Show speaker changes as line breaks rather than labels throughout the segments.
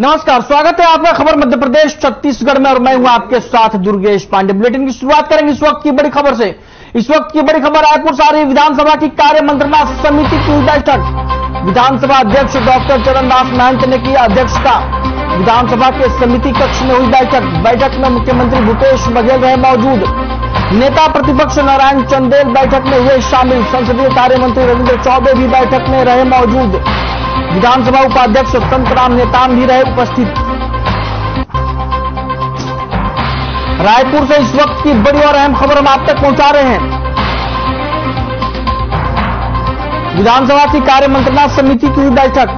नमस्कार, स्वागत है आपका खबर मध्य प्रदेश छत्तीसगढ़ में और मैं हूं आपके साथ दुर्गेश पांडे। बुलेटिन की शुरुआत करेंगे इस वक्त की बड़ी खबर से। इस वक्त की बड़ी खबर रायपुर से आ रही विधानसभा की कार्य मंत्रणा समिति की बैठक। विधानसभा अध्यक्ष डॉक्टर चरणदास महंत ने की अध्यक्षता। विधानसभा के समिति कक्ष में हुई बैठक में मुख्यमंत्री भूपेश बघेल रहे मौजूद। नेता प्रतिपक्ष नारायण चंदेल बैठक में हुए शामिल। संसदीय कार्य मंत्री रविंद्र चौबे भी बैठक में रहे मौजूद। विधानसभा उपाध्यक्ष संतराम नेताम भी रहे उपस्थित। रायपुर से इस वक्त की बड़ी और अहम खबर हम आप तक पहुंचा रहे हैं। विधानसभा की कार्य मंत्रणा समिति की हुई बैठक।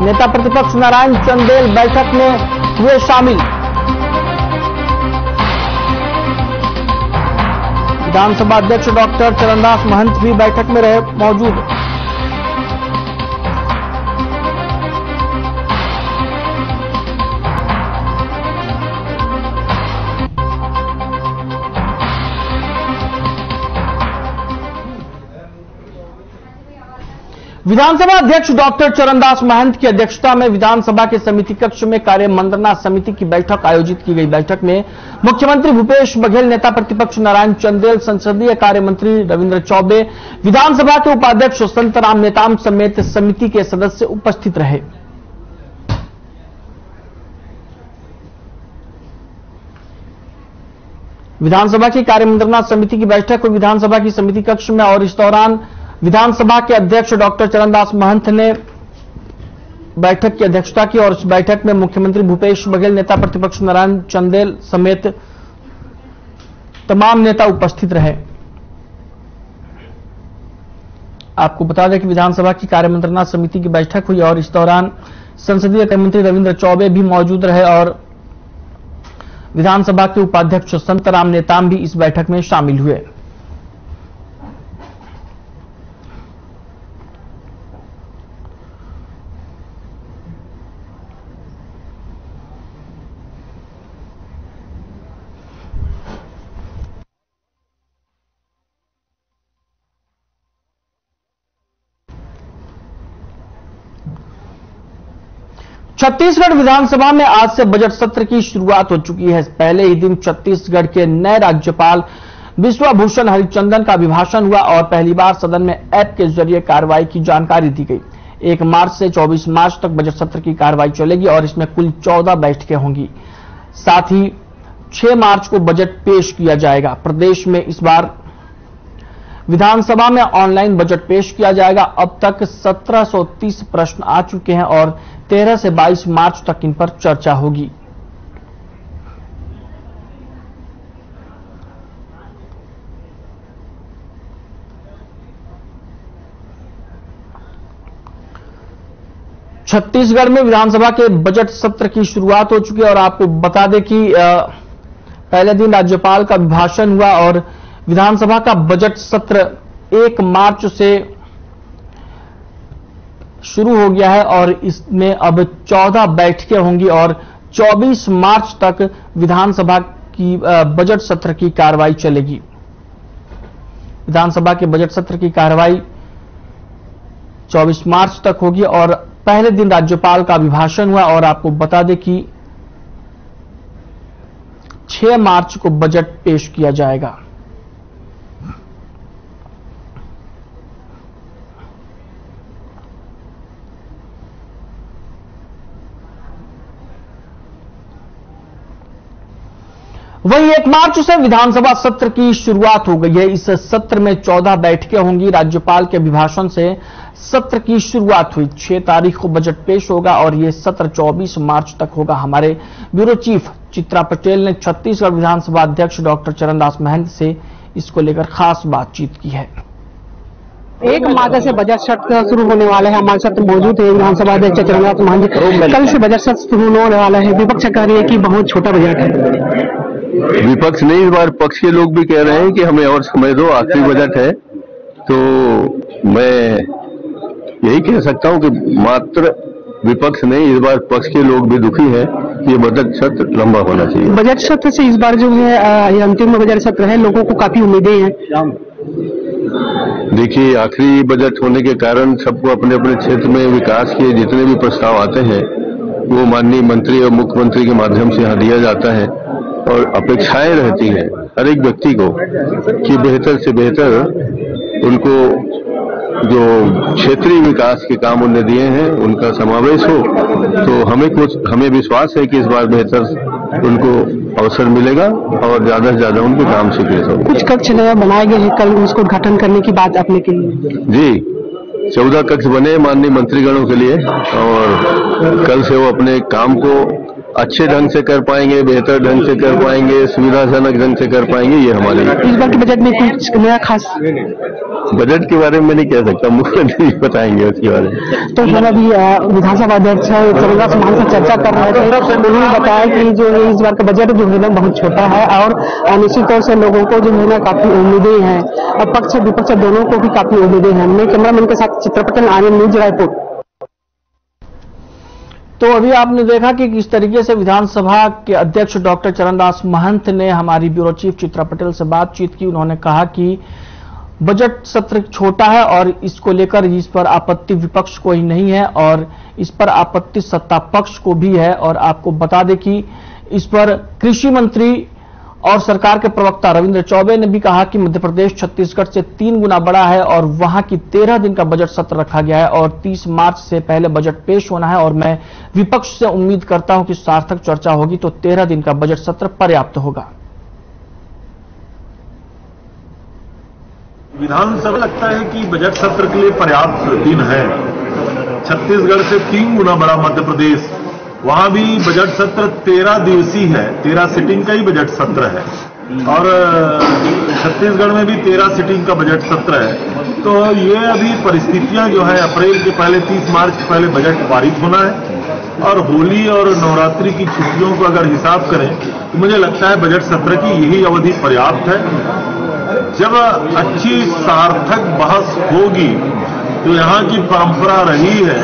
नेता प्रतिपक्ष नारायण चंदेल बैठक में हुए शामिल। विधानसभा अध्यक्ष डॉक्टर चरणदास महंत भी बैठक में रहे मौजूद। विधानसभा अध्यक्ष डॉक्टर चरणदास महंत की अध्यक्षता में विधानसभा के समिति कक्ष में कार्य मंत्रणा समिति की बैठक आयोजित की गई। बैठक में मुख्यमंत्री भूपेश बघेल, नेता प्रतिपक्ष नारायण चंदेल, संसदीय कार्य मंत्री रविंद्र चौबे, विधानसभा के उपाध्यक्ष संतराम नेताम समेत समिति के सदस्य उपस्थित रहे। विधानसभा की कार्य मंत्रणा समिति की बैठक हुई विधानसभा की समिति कक्ष में और इस दौरान विधानसभा के अध्यक्ष डॉक्टर चरणदास महंत ने बैठक की अध्यक्षता की और इस बैठक में मुख्यमंत्री भूपेश बघेल, नेता प्रतिपक्ष नारायण चंदेल समेत तमाम नेता उपस्थित रहे। आपको बता दें कि विधानसभा की कार्य मंत्रणा समिति की बैठक हुई और इस दौरान संसदीय कार्य मंत्री रविंद्र चौबे भी मौजूद रहे और विधानसभा के उपाध्यक्ष संतराम नेताम भी इस बैठक में शामिल हुए। छत्तीसगढ़ विधानसभा में आज से बजट सत्र की शुरुआत हो चुकी है। पहले ही दिन छत्तीसगढ़ के नए राज्यपाल विश्वभूषण हरिचंदन का अभिभाषण हुआ और पहली बार सदन में ऐप के जरिए कार्रवाई की जानकारी दी गई। 1 मार्च से 24 मार्च तक बजट सत्र की कार्रवाई चलेगी और इसमें कुल 14 बैठकें होंगी। साथ ही 6 मार्च को बजट पेश किया जाएगा। प्रदेश में इस बार विधानसभा में ऑनलाइन बजट पेश किया जाएगा। अब तक 1730 प्रश्न आ चुके हैं और 13 से 22 मार्च तक इन पर चर्चा होगी। छत्तीसगढ़ में विधानसभा के बजट सत्र की शुरुआत हो चुकी है और आपको बता दें कि पहले दिन राज्यपाल का अभिभाषण हुआ और विधानसभा का बजट सत्र 1 मार्च से शुरू हो गया है और इसमें अब 14 बैठकें होंगी और 24 मार्च तक विधानसभा की बजट सत्र की कार्रवाई चलेगी। विधानसभा के बजट सत्र की कार्रवाई 24 मार्च तक होगी और पहले दिन राज्यपाल का अभिभाषण हुआ और आपको बता दें कि 6 मार्च को बजट पेश किया जाएगा। वहीं 1 मार्च से विधानसभा सत्र की शुरुआत हो गई है। इस सत्र में 14 बैठकें होंगी। राज्यपाल के अभिभाषण से सत्र की शुरुआत हुई। 6 तारीख को बजट पेश होगा और यह सत्र 24 मार्च तक होगा। हमारे ब्यूरो चीफ चित्रा पटेल ने छत्तीसगढ़ विधानसभा अध्यक्ष डॉक्टर चरणदास महंत से इसको लेकर खास बातचीत की है।
1 मार्च से बजट सत्र शुरू होने वाला है। हमारे साथ मौजूद है विधानसभा अध्यक्ष चरणदास महंत। कल से बजट सत्र शुरू होने वाला है। विपक्ष कह रही है कि बहुत छोटा बजट है।
विपक्ष नहीं, इस बार पक्ष के लोग भी कह रहे हैं कि हमें और समय दो, आखिरी बजट है। तो मैं यही कह सकता हूं कि मात्र विपक्ष नहीं, इस बार पक्ष के लोग भी दुखी हैं कि ये बजट सत्र लंबा होना चाहिए।
बजट सत्र से इस बार जो है ये अंतिम बजट सत्र है, लोगों को काफी उम्मीदें हैं।
देखिए, आखिरी बजट होने के कारण सबको अपने अपने क्षेत्र में विकास के जितने भी प्रस्ताव आते हैं वो माननीय मंत्री और मुख्यमंत्री के माध्यम से यहाँ दिया जाता है और अपेक्षाएं रहती हैं हर एक व्यक्ति को कि बेहतर से बेहतर उनको जो क्षेत्रीय विकास के काम उन्हें दिए हैं उनका समावेश हो। तो हमें विश्वास है कि इस बार बेहतर उनको अवसर मिलेगा और ज्यादा से ज्यादा उनके काम स्वीकृत हो।
कुछ कक्ष नया बनाए गए हैं, कल उसको उद्घाटन करने की बात अपने के लिए।
जी, 14 कक्ष बने माननीय मंत्रीगणों के लिए और कल से वो अपने काम को अच्छे ढंग से कर पाएंगे, बेहतर ढंग से कर पाएंगे, सुविधाजनक ढंग से कर पाएंगे। ये हमारे
इस बार के बजट में कुछ नया खास
बजट के बारे में नहीं कह सकता, मुख्यमंत्री बताएंगे उसके बारे में।
तो हम अभी विधानसभा अध्यक्ष चरणदास महंत से चर्चा कर रहे थे, उन्होंने बताया कि जो इस बार का बजट जो है ना बहुत छोटा है और निश्चित तौर से लोगों को जो है ना काफी उम्मीदें हैं और पक्ष विपक्ष दोनों को भी काफी उम्मीदें हैं। मैं कैमरामैन के साथ चित्रपटन आनंद, न्यूज रायपुर।
तो अभी आपने देखा कि किस तरीके से विधानसभा के अध्यक्ष डॉक्टर चरणदास महंत ने हमारी ब्यूरो चीफ चित्रा पटेल से बातचीत की। उन्होंने कहा कि बजट सत्र छोटा है और इसको लेकर इस पर आपत्ति विपक्ष को ही नहीं है और इस पर आपत्ति सत्ता पक्ष को भी है। और आपको बता दें कि इस पर कृषि मंत्री और सरकार के प्रवक्ता रविंद्र चौबे ने भी कहा कि मध्य प्रदेश छत्तीसगढ़ से 3 गुना बड़ा है और वहां की 13 दिन का बजट सत्र रखा गया है और 30 मार्च से पहले बजट पेश होना है और मैं विपक्ष से उम्मीद करता हूं कि सार्थक चर्चा होगी तो 13 दिन का बजट सत्र पर्याप्त होगा।
विधानसभा लगता है कि बजट सत्र के लिए पर्याप्त दिन है। छत्तीसगढ़ से 3 गुना बड़ा मध्य प्रदेश, वहां भी बजट सत्र 13 दिवसीय है, 13 सिटिंग का ही बजट सत्र है और छत्तीसगढ़ में भी 13 सिटिंग का बजट सत्र है। तो ये अभी परिस्थितियां जो है अप्रैल के पहले 30 मार्च के पहले बजट पारित होना है और होली और नवरात्रि की छुट्टियों को अगर हिसाब करें तो मुझे लगता है बजट सत्र की यही अवधि पर्याप्त है। जब अच्छी सार्थक बहस होगी तो यहाँ की परंपरा रही है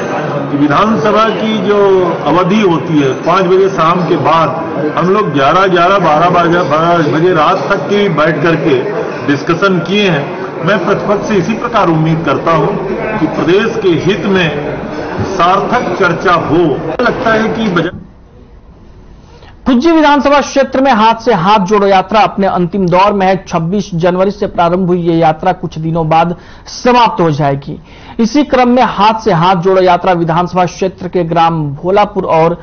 कि विधानसभा की जो अवधि होती है 5 बजे शाम के बाद हम लोग 11-12 बजे रात तक की बैठ करके डिस्कशन किए हैं। मैं प्रतिपक्ष से इसी प्रकार उम्मीद करता हूं कि प्रदेश के हित में सार्थक चर्चा हो। लगता है कि बजट
खुज्जी विधानसभा क्षेत्र में हाथ से हाथ जोड़ो यात्रा अपने अंतिम दौर में है। 26 जनवरी से प्रारंभ हुई ये यात्रा कुछ दिनों बाद समाप्त हो जाएगी। इसी क्रम में हाथ से हाथ जोड़ो यात्रा विधानसभा क्षेत्र के ग्राम भोलापुर और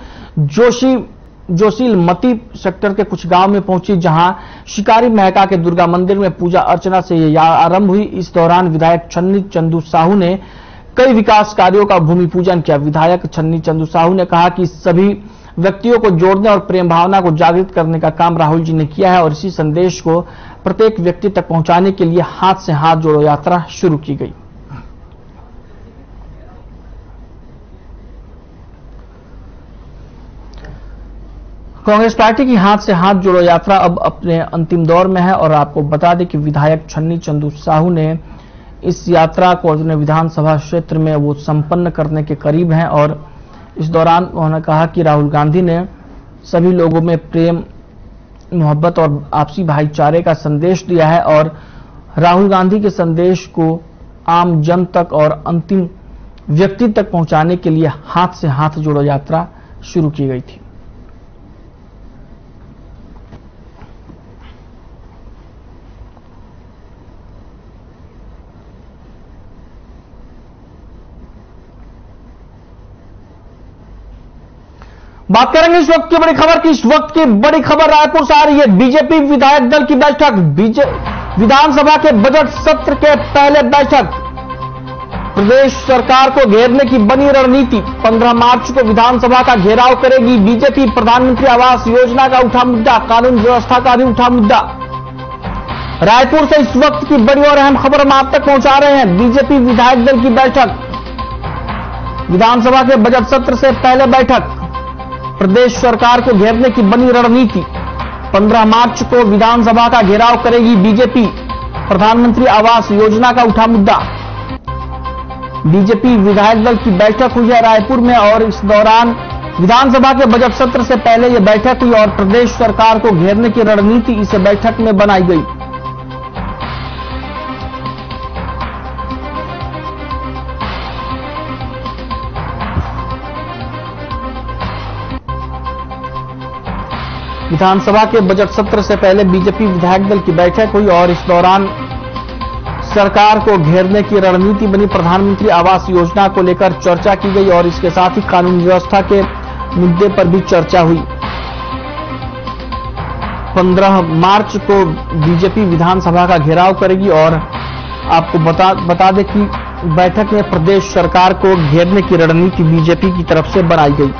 जोशीलमती सेक्टर के कुछ गांव में पहुंची, जहां शिकारी महका के दुर्गा मंदिर में पूजा अर्चना से ये आरंभ हुई। इस दौरान विधायक छन्नी चंदू साहू ने कई विकास कार्यों का भूमि पूजन किया। विधायक छन्नी चंदू साहू ने कहा कि सभी व्यक्तियों को जोड़ने और प्रेम भावना को जागृत करने का काम राहुल जी ने किया है और इसी संदेश को प्रत्येक व्यक्ति तक पहुंचाने के लिए हाथ से हाथ जोड़ो यात्रा शुरू की गई। कांग्रेस पार्टी की हाथ से हाथ जोड़ो यात्रा अब अपने अंतिम दौर में है और आपको बता दें कि विधायक छन्नी चंदू साहू ने इस यात्रा को अपने विधानसभा क्षेत्र में वो संपन्न करने के करीब हैं और इस दौरान उन्होंने कहा कि राहुल गांधी ने सभी लोगों में प्रेम, मोहब्बत और आपसी भाईचारे का संदेश दिया है और राहुल गांधी के संदेश को आम जन तक और अंतिम व्यक्ति तक पहुंचाने के लिए हाथ से हाथ जोड़ो यात्रा शुरू की गई थी। बात करेंगे इस वक्त की बड़ी खबर की। इस वक्त की बड़ी खबर रायपुर से आ रही है। बीजेपी विधायक दल की बैठक, विधानसभा के बजट सत्र के पहले बैठक, प्रदेश सरकार को घेरने की बनी रणनीति। 15 मार्च को विधानसभा का घेराव करेगी बीजेपी। प्रधानमंत्री आवास योजना का उठा मुद्दा, कानून व्यवस्था का भी उठा मुद्दा। रायपुर से इस वक्त की बड़ी और अहम खबर हम आप तक पहुंचा रहे हैं। बीजेपी विधायक दल की बैठक, विधानसभा के बजट सत्र से पहले बैठक, प्रदेश सरकार को घेरने की बनी रणनीति। 15 मार्च को विधानसभा का घेराव करेगी बीजेपी। प्रधानमंत्री आवास योजना का उठा मुद्दा। बीजेपी विधायक दल की बैठक हुई है रायपुर में और इस दौरान विधानसभा के बजट सत्र से पहले यह बैठक हुई और प्रदेश सरकार को घेरने की रणनीति इस बैठक में बनाई गई। विधानसभा के बजट सत्र से पहले बीजेपी विधायक दल की बैठक हुई और इस दौरान सरकार को घेरने की रणनीति बनी। प्रधानमंत्री आवास योजना को लेकर चर्चा की गई और इसके साथ ही कानून व्यवस्था के मुद्दे पर भी चर्चा हुई। 15 मार्च को बीजेपी विधानसभा का घेराव करेगी और आपको बता दें कि बैठक में प्रदेश सरकार को घेरने की रणनीति बीजेपी की तरफ से बनाई गई।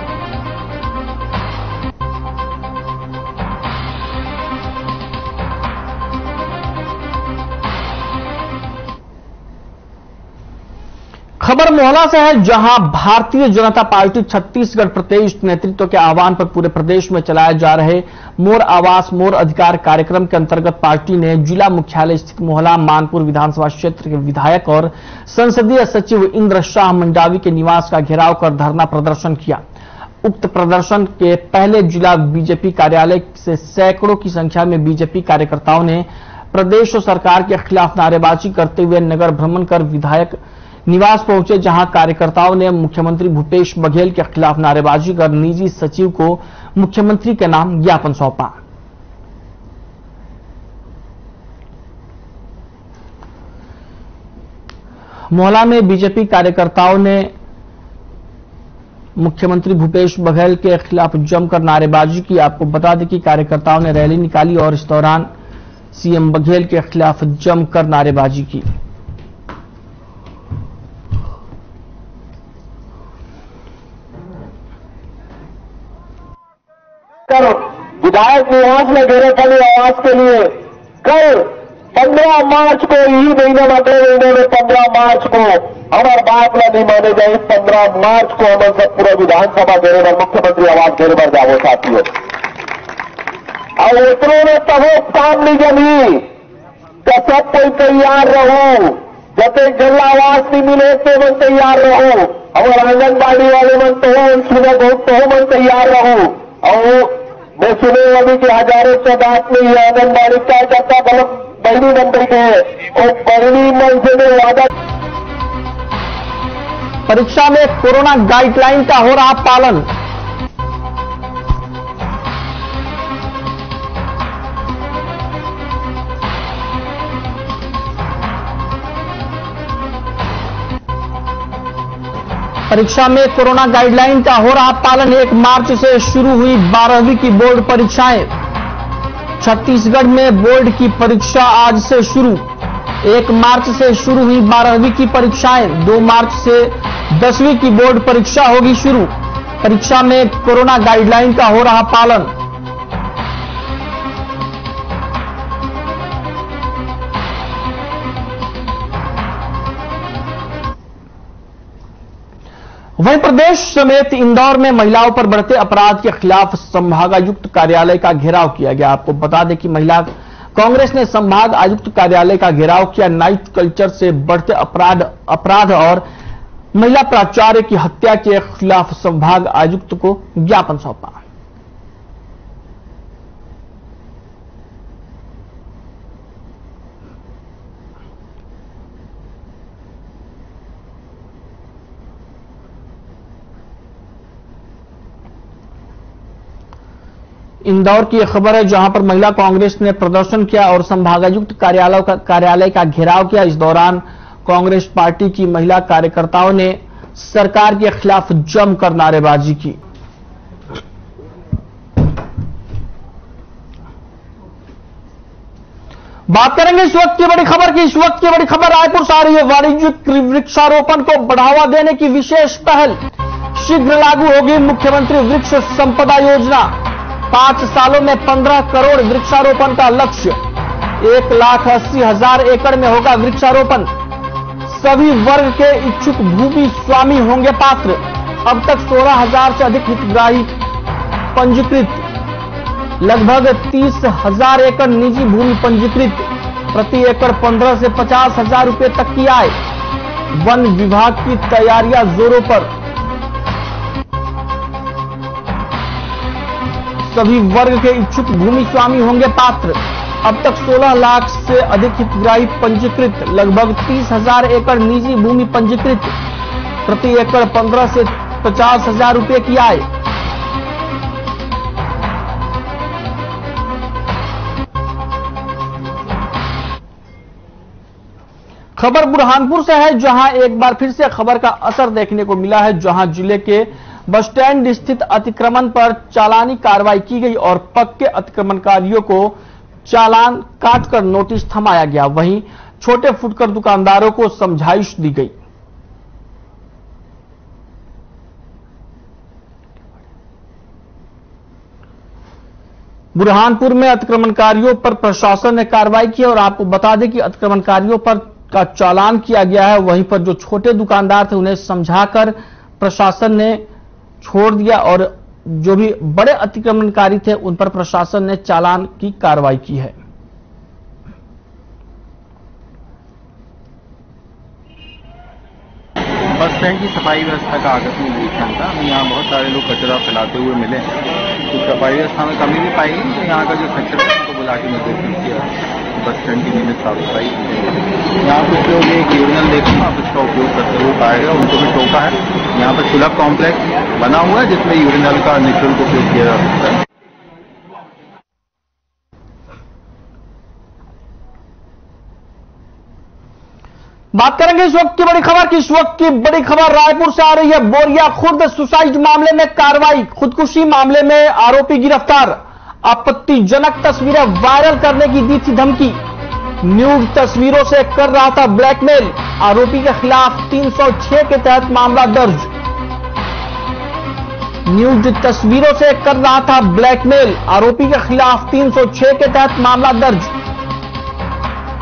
खबर मोहला से है, जहां भारतीय जनता पार्टी छत्तीसगढ़ प्रदेश नेतृत्व के आह्वान पर पूरे प्रदेश में चलाए जा रहे मोर आवास मोर अधिकार कार्यक्रम के अंतर्गत पार्टी ने जिला मुख्यालय स्थित मोहला मानपुर विधानसभा क्षेत्र के विधायक और संसदीय सचिव इंद्र शाह मंडावी के निवास का घेराव कर धरना प्रदर्शन किया। उक्त प्रदर्शन के पहले जिला बीजेपी कार्यालय से सैकड़ों की संख्या में बीजेपी कार्यकर्ताओं ने प्रदेश सरकार के खिलाफ नारेबाजी करते हुए नगर भ्रमण कर विधायक निवास पहुंचे, जहां कार्यकर्ताओं ने मुख्यमंत्री भूपेश बघेल के खिलाफ नारेबाजी कर निजी सचिव को मुख्यमंत्री के नाम ज्ञापन सौंपा। मोहला में बीजेपी कार्यकर्ताओं ने मुख्यमंत्री भूपेश बघेल के खिलाफ जमकर नारेबाजी की। आपको बता दें कि कार्यकर्ताओं ने रैली निकाली और इस दौरान सीएम बघेल के खिलाफ जमकर नारेबाजी की।
विधायक निवास में घेरेखानी आवास के लिए कल 15 मार्च को यही महीने में 15 मार्च को हमारे बात नहीं माने जाए। 15 मार्च को हम सब पूरा विधानसभा घेरे पर मुख्यमंत्री आवास घेरे पर जाओ साथियों। और उतरों में तब काम नहीं जमी तो सब कोई तैयार रहो। जब तक जल आवास नहीं मिले तो मन तैयार रहो। हमारे आंगनबाड़ी वाले मन तो हो, सुने बहुत तो मन तैयार रहो। और मैं सुने अभी कि हजारों तादाद में ये आंगनबाड़ी क्या करता गलत बहनी नंबर के और बहनी मन से वादा।
परीक्षा में कोरोना गाइडलाइन का हो रहा पालन। परीक्षा में कोरोना गाइडलाइन का हो रहा पालन। 1 मार्च से शुरू हुई 12वीं की बोर्ड परीक्षाएं। छत्तीसगढ़ में बोर्ड की परीक्षा आज से शुरू। 1 मार्च से शुरू हुई 12वीं की परीक्षाएं। 2 मार्च से 10वीं की बोर्ड परीक्षा होगी शुरू। परीक्षा में कोरोना गाइडलाइन का हो रहा पालन। वहीं प्रदेश समेत इंदौर में महिलाओं पर बढ़ते अपराध के खिलाफ संभागायुक्त कार्यालय का घेराव किया गया। आपको बता दें कि महिला कांग्रेस ने संभाग आयुक्त कार्यालय का घेराव किया। नाइट कल्चर से बढ़ते अपराध और महिला प्राचार्य की हत्या के खिलाफ संभाग आयुक्त को ज्ञापन सौंपा। इंदौर की यह खबर है, जहां पर महिला कांग्रेस ने प्रदर्शन किया और संभागायुक्त कार्यालय का घेराव किया। इस दौरान कांग्रेस पार्टी की महिला कार्यकर्ताओं ने सरकार के खिलाफ जमकर नारेबाजी की। बात करेंगे इस वक्त की बड़ी खबर की। इस वक्त की बड़ी खबर रायपुर से आ रही है। वाणिज्यिक वृक्षारोपण को बढ़ावा देने की विशेष पहल। शीघ्र लागू होगी मुख्यमंत्री वृक्ष संपदा योजना। 5 सालों में 15 करोड़ वृक्षारोपण का लक्ष्य। 1,80,000 एकड़ में होगा वृक्षारोपण। सभी वर्ग के इच्छुक भूमि स्वामी होंगे पात्र। अब तक 16,000 से अधिक हितग्राही पंजीकृत। लगभग 30,000 एकड़ निजी भूमि पंजीकृत। प्रति एकड़ 15 से 50,000 रुपए तक की आय। वन विभाग की तैयारियां जोरों पर। सभी वर्ग के इच्छुक भूमि स्वामी होंगे पात्र। अब तक 16 लाख से अधिक हितग्राही पंजीकृत, लगभग 30,000 एकड़ निजी भूमि पंजीकृत, प्रति एकड़ 15 से 50,000 रुपए की आय। खबर बुरहानपुर से है, जहां एक बार फिर से खबर का असर देखने को मिला है, जहां जिले के बस स्टैंड स्थित अतिक्रमण पर चालानी कार्रवाई की गई और पक्के अतिक्रमणकारियों को चालान काटकर नोटिस थमाया गया। वहीं छोटे फुटकर दुकानदारों को समझाइश दी गई। बुरहानपुर में अतिक्रमणकारियों पर प्रशासन ने कार्रवाई की और आपको बता दें कि अतिक्रमणकारियों पर का चालान किया गया है। वहीं पर जो छोटे दुकानदार थे उन्हें समझाकर प्रशासन ने छोड़ दिया और जो भी बड़े अतिक्रमणकारी थे उन पर प्रशासन ने चालान की कार्रवाई की है।
बस स्टैंड की सफाई व्यवस्था का आकस्मिक निरीक्षण था। हमें यहाँ बहुत सारे लोग कचरा फैलाते हुए मिले, तो सफाई व्यवस्था में कमी भी पाई गई। तो यहाँ का जो सेक्टर है उसको बुला के निर्देशित किया, बस स्टैंड की नियमित साफ सफाई। यहाँ कुछ लोग एक यूरिनल देखें, आप इसका उपयोग करते हुए पाए गए, उनको भी टोका है। यहाँ पर सुलभ कॉम्प्लेक्स बना हुआ है जिसमें यूरिनल का निःशुल्क उपयोग किया जा सकता है।
बात करेंगे इस वक्त की बड़ी खबर की। इस वक्त की बड़ी खबर रायपुर से आ रही है। बोरिया खुर्द सुसाइड मामले में कार्रवाई, खुदकुशी मामले में आरोपी गिरफ्तार। आपत्तिजनक तस्वीरें वायरल करने की दी थी धमकी, न्यूड तस्वीरों से कर रहा था ब्लैकमेल। आरोपी के खिलाफ 306 के तहत मामला दर्ज। न्यूड तस्वीरों से कर रहा था ब्लैकमेल, आरोपी के खिलाफ 306 के तहत मामला दर्ज।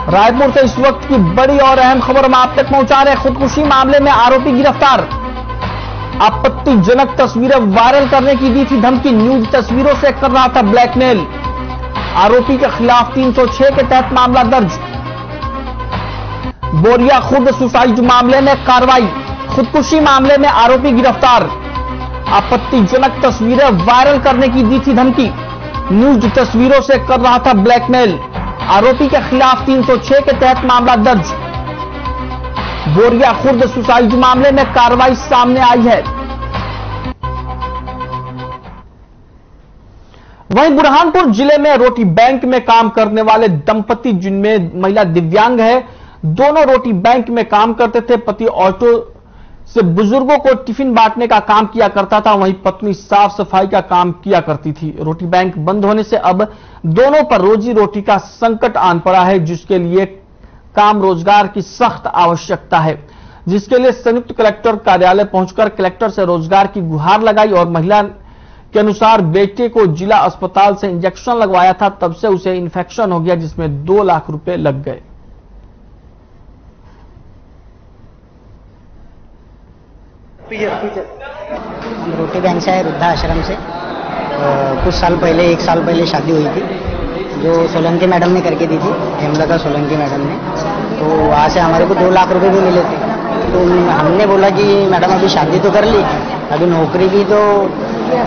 रायपुर से इस वक्त की बड़ी और अहम खबर हम आप तक पहुंचा रहे हैं। खुदकुशी मामले में आरोपी गिरफ्तार, आपत्तिजनक तस्वीरें वायरल करने की दी थी धमकी, न्यूड तस्वीरों से कर रहा था ब्लैकमेल। आरोपी के खिलाफ 306 के तहत मामला दर्ज। बोरिया खुर्द सुसाइड मामले में कार्रवाई, खुदकुशी मामले में आरोपी गिरफ्तार। आपत्तिजनक तस्वीरें वायरल करने की दी थी धमकी, न्यूड तस्वीरों से कर रहा था ब्लैकमेल। आरोपी के खिलाफ 306 के तहत मामला दर्ज। बोरिया खुर्द सुसाइड मामले में कार्रवाई सामने आई है। वहीं बुरहानपुर जिले में रोटी बैंक में काम करने वाले दंपति, जिनमें महिला दिव्यांग है, दोनों रोटी बैंक में काम करते थे। पति ऑटो से बुजुर्गों को टिफिन बांटने का काम किया करता था, वहीं पत्नी साफ सफाई का काम किया करती थी। रोटी बैंक बंद होने से अब दोनों पर रोजी रोटी का संकट आन पड़ा है, जिसके लिए काम रोजगार की सख्त आवश्यकता है, जिसके लिए संयुक्त कलेक्टर कार्यालय पहुंचकर कलेक्टर से रोजगार की गुहार लगाई और महिला के अनुसार बेटे को जिला अस्पताल से इंजेक्शन लगवाया था, तब से उसे इन्फेक्शन हो गया, जिसमें 2 लाख रुपए लग गए।
हम रोटी बैंक से आए, वृद्धाश्रम से। कुछ साल पहले, 1 साल पहले शादी हुई थी, जो सोलंकी मैडम ने करके दी थी, हेमलता सोलंकी मैडम ने। तो वहाँ से हमारे को 2 लाख रुपए भी मिले थे। तो हमने बोला कि मैडम अभी शादी तो कर ली, अभी नौकरी भी तो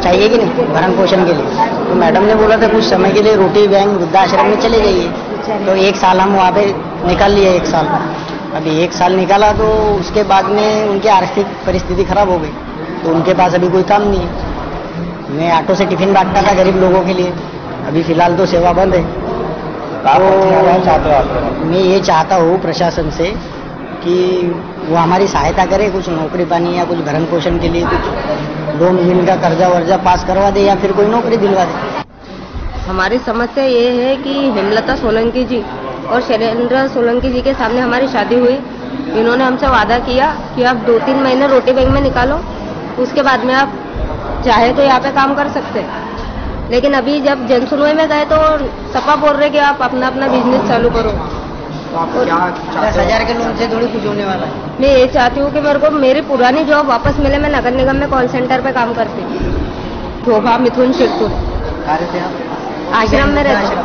चाहिए कि नहीं भरण पोषण के लिए। तो मैडम ने बोला था कुछ समय के लिए रोटी बैंक वृद्धाश्रम में चले जाइए। तो 1 साल हम वहाँ पे निकाल लिए, 1 साल। अभी 1 साल निकाला तो उसके बाद में उनकी आर्थिक परिस्थिति खराब हो गई, तो उनके पास अभी कोई काम नहीं है। मैं ऑटो से टिफिन बांटता था गरीब लोगों के लिए, अभी फिलहाल तो सेवा बंद है। तो मैं ये चाहता हूँ प्रशासन से कि वो हमारी सहायता करे, कुछ नौकरी पानी या कुछ भरण पोषण के लिए कुछ लोन मिल का कर्जा वर्जा पास करवा दे या फिर कोई नौकरी दिलवा दे।
हमारी समस्या ये है कि हेमलता सोलंकी जी और शैलेंद्र सोलंकी जी के सामने हमारी शादी हुई। इन्होंने हमसे वादा किया कि आप 2-3 महीने रोटी बैंक में निकालो, उसके बाद में आप चाहे तो यहाँ पे काम कर सकते हैं। लेकिन अभी जब जनसुनवाई में गए तो सपा बोल रहे कि आप अपना अपना बिजनेस चालू करो।
तो आप क्या 10,000 के लोन से थोड़ी कुछ होने वाला है।
मैं ये चाहती हूँ कि मेरे को मेरी पुरानी जॉब वापस मिले। मैं नगर निगम में कॉल सेंटर पे काम करती थी, शोभा मिथुन शिरपुर आश्रम में रहते।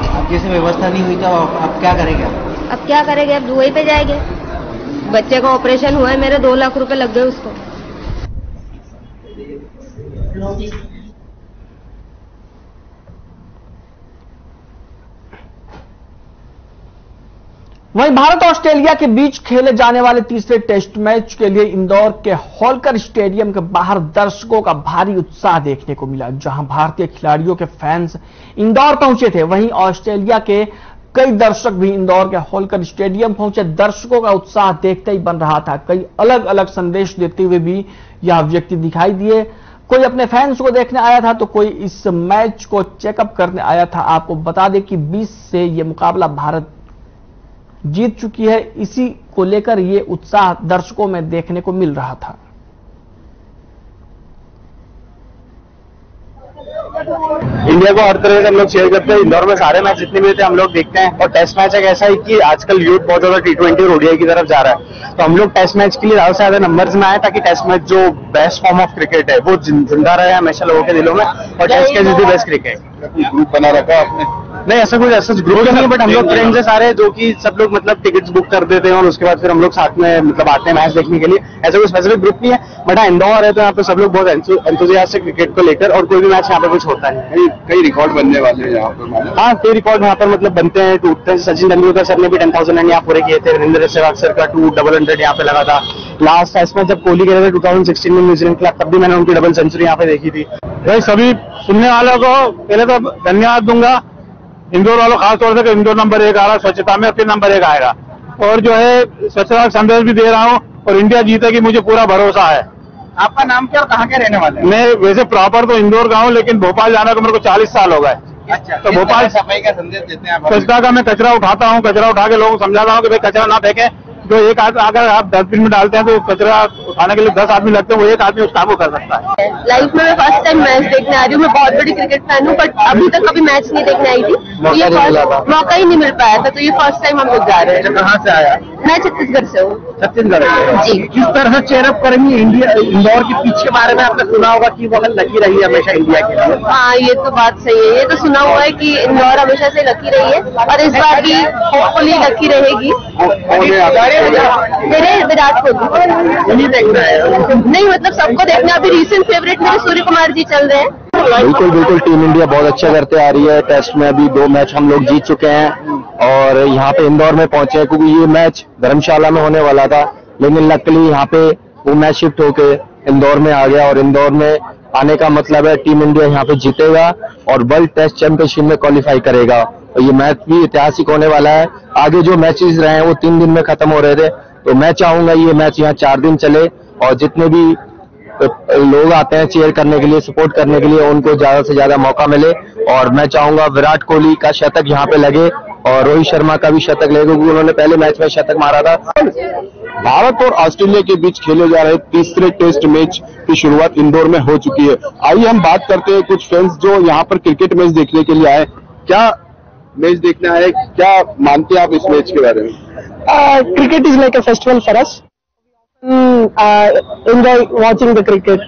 अब जैसे व्यवस्था नहीं हुई तो अब क्या करेंगे?
अब क्या करेंगे? अब दुबई पे जाएंगे। बच्चे का ऑपरेशन हुआ है मेरे, 2 लाख रुपए लग गए उसको।
वहीं भारत और ऑस्ट्रेलिया के बीच खेले जाने वाले तीसरे टेस्ट मैच के लिए इंदौर के होलकर स्टेडियम के बाहर दर्शकों का भारी उत्साह देखने को मिला। जहां भारतीय खिलाड़ियों के फैंस इंदौर पहुंचे थे, वहीं ऑस्ट्रेलिया के कई दर्शक भी इंदौर के होलकर स्टेडियम पहुंचे। दर्शकों का उत्साह देखते ही बन रहा था। कई अलग अलग संदेश देते हुए भी यह व्यक्ति दिखाई दिए। कोई अपने फैंस को देखने आया था तो कोई इस मैच को चेकअप करने आया था। आपको बता दें कि 20 से यह मुकाबला भारत जीत चुकी है। इसी को लेकर यह उत्साह दर्शकों में देखने को मिल रहा था।
इंडिया को हर तरह से हम लोग शेयर करते हैं। इंदौर में सारे मैच जितने भी होते हैं हम लोग देखते हैं। और टेस्ट मैच एक ऐसा है कि आजकल यूथ बहुत ज्यादा T20 और ODI की तरफ जा रहा है, तो हम लोग टेस्ट मैच के लिए ज्यादा से ज्यादा नंबर्स में आए ताकि टेस्ट मैच जो बेस्ट फॉर्म ऑफ क्रिकेट है वो जिंदा रहे हमेशा लोगों के दिलों में। और test catch is the best cricket.
Group बना रखा आपने?
नहीं, ऐसा ग्रुप नहीं है, बट हम लोग फ्रेंड्स हैं सारे, जो कि सब लोग मतलब टिकट्स बुक कर देते हैं और उसके बाद फिर हम लोग साथ में मतलब आते हैं मैच देखने के लिए। ऐसा कोई स्पेसिफिक ग्रुप नहीं है, बट हाँ इंदौर है तो यहाँ पे सब लोग बहुत एंथुसियास्टिक क्रिकेट को लेकर, और कोई भी मैच यहाँ पे कुछ होता है।
कई रिकॉर्ड बनने वाले हैं यहाँ पर।
हाँ, कई रिकॉर्ड यहाँ पर मतलब बनते हैं, टूटते हैं। सचिन तेंदुलकर सर ने भी 10,000 रन यहाँ पूरे किए थे। वीरेंद्र सहवाग सर का 200 यहाँ पे लगा था। लास्ट टेस्ट में जब कोहली खेले थे 2016 में न्यूजीलैंड के खिलाफ, तब भी मैंने उनकी डबल सेंचुरी यहाँ पे देखी थी।
भाई सभी सुनने वालों को पहले तो धन्यवाद दूंगा। इंदौर वालों खासतौर से कि इंदौर नंबर 1 आ रहा है स्वच्छता में, फिर नंबर 1 आएगा। और जो है स्वच्छता का संदेश भी दे रहा हूँ और इंडिया जीतेगी, मुझे पूरा भरोसा है।
आपका नाम क्या और कहाँ के रहने वाले हैं?
मैं वैसे प्रॉपर तो इंदौर का हूँ, लेकिन भोपाल जाने को मेरे को 40 साल हो गए।
अच्छा,
तो भोपाल
सफाई का संदेश देते हैं आप?
स्वच्छता का मैं कचरा उठाता हूँ, कचरा उठा के लोगों को समझाता हूँ कि भाई कचरा ना फेंके। जो एक अगर आप 10 दिन में डालते हैं तो कचरा उठाने के लिए 10 आदमी लगते हैं, वो एक आदमी उस काम को कर सकता है।
लाइफ में मैं फर्स्ट टाइम मैच देखने आ रही हूँ। मैं बहुत बड़ी क्रिकेट फैन हूँ, बट अभी तक कभी मैच नहीं देखने आई थी। ये मौका ही नहीं मिल पाया था, तो ये फर्स्ट टाइम हम लोग जा रहे हैं।
कहाँ से आया?
मैं छत्तीसगढ़ से हूँ।
छत्तीसगढ़
जी।
किस तरह चेयरअप करेंगे इंदौर के पीछे बारे में आपने सुना होगा कि वो लकी रही है हमेशा इंडिया के लिए?
हाँ, ये तो बात सही है। ये तो सुना हुआ है कि इंदौर हमेशा से लकी रही है और इस बार भी होपफुली लकी रहेगी। मेरे विराट कोहली देखना है। नहीं, मतलब सबको देखना। अभी रिसेंट फेवरेट मेरे सूर्य कुमार जी चल रहे हैं।
बिल्कुल टीम इंडिया बहुत अच्छा करते आ रही है। टेस्ट में अभी 2 मैच हम लोग जीत चुके हैं और यहाँ पे इंदौर में पहुंचे हैं, क्योंकि ये मैच धर्मशाला में होने वाला था, लेकिन लकीली यहाँ पे वो मैच शिफ्ट होके इंदौर में आ गया। और इंदौर में आने का मतलब है टीम इंडिया यहाँ पे जीतेगा और वर्ल्ड टेस्ट चैंपियनशिप में क्वालिफाई करेगा। और ये मैच भी ऐतिहासिक होने वाला है। आगे जो मैचेस रहे हैं वो 3 दिन में खत्म हो रहे थे, तो मैं चाहूंगा ये मैच यहाँ 4 दिन चले और जितने भी लोग आते हैं चीयर करने के लिए, सपोर्ट करने के लिए, उनको ज्यादा से ज्यादा मौका मिले। और मैं चाहूंगा विराट कोहली का शतक यहाँ पे लगे और रोहित शर्मा का भी शतक लगे, क्योंकि उन्होंने पहले मैच में शतक मारा था।
भारत और ऑस्ट्रेलिया के बीच खेले जा रहे तीसरे टेस्ट मैच की शुरुआत इंदौर में हो चुकी है। आइए हम बात करते हैं कुछ फैंस जो यहाँ पर क्रिकेट मैच देखने के लिए आए। क्या मैच देखना है, क्या मानते हैं आप इस मैच के बारे में?
Cricket is like a festival for us. Enjoy watching the cricket.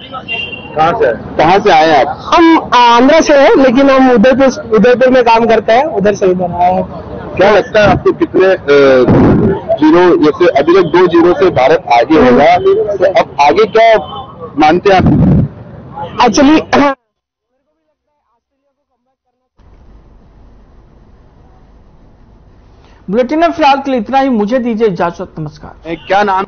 कहाँ से आए आप?
हम आंध्रा से हैं, लेकिन हम उदयपुर में काम करते हैं, उधर से इधर आए हैं।
क्या लगता है आपको कितने 0 जैसे अभी तक 2-0 से भारत आगे होगा, तो अब आगे क्या मानते हैं आप?
एक्चुअली
बुलेटिन में फिलहाल के लिए इतना ही। मुझे दीजिए इजाजत। नमस्कार।
क्या नाम?